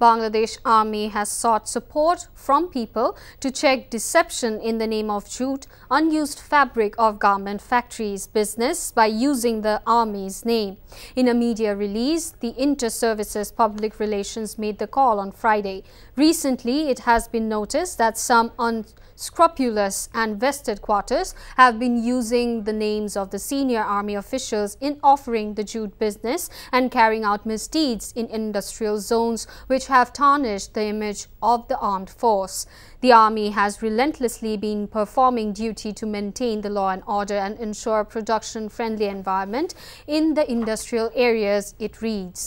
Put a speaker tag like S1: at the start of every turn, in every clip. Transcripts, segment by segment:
S1: Bangladesh Army has sought support from people to check deception in the name of jute, unused fabric of garment factories business by using the Army's name. In a media release, the Inter-Services Public Relations made the call on Friday. Recently, it has been noticed that some unscrupulous and vested quarters have been using the names of the senior army officials in offering the jute business and carrying out misdeeds in industrial zones which have tarnished the image of the armed force. The army has relentlessly been performing duty to maintain the law and order and ensure a production-friendly environment in the industrial areas, it reads.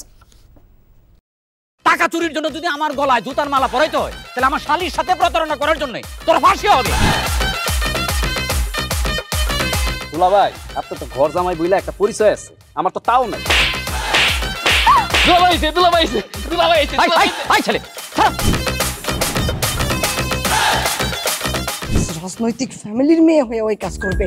S2: টাকা চুরির জন্য যদি আমার গলায় জুতার মালা পরাইতে হয় তাহলে আমার শালীর সাথে প্রতারণা করার জন্য তোর ফাঁসি হবে।
S3: দুলা ভাই, আপনার তো ঘর জামাই বইলা একটা পরিচয় আছে, আমার তো তাও নাই।
S2: দুলা ভাই ভাই ছেলে
S4: রাজনৈতিক ফ্যামিলির মেয়ে হয়ে ওই কাজ করবে।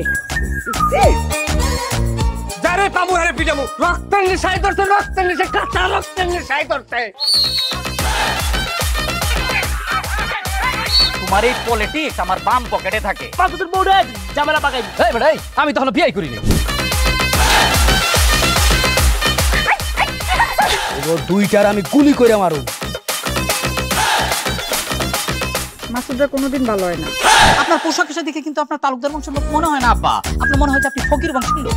S5: যারে পাবো হারে পিটামু, রক্তের নেশায় ধরতে, রক্তের নেশায়, কাঁচা রক্তের নেশায় ধরতে।
S2: তোমার এই পলিটিক্স আমার বাম পকেটে থাকে।
S5: পাঁচদের বউরে ঝামেলা পাকাই।
S2: এই বেটা, আমি তখন বিয়ে করিনি।
S5: দুইটার আমি গুলি করে মারু।
S4: মাসুদরা কোনোদিন ভালো হয় না।
S2: আপনার পোশাক আশাক দেখে কিন্তু আপনার তালুকদার বংশের লোক মনে হয় না আব্বা, আপনার মনে হয় যে আপনি ফকির বংশের লোক।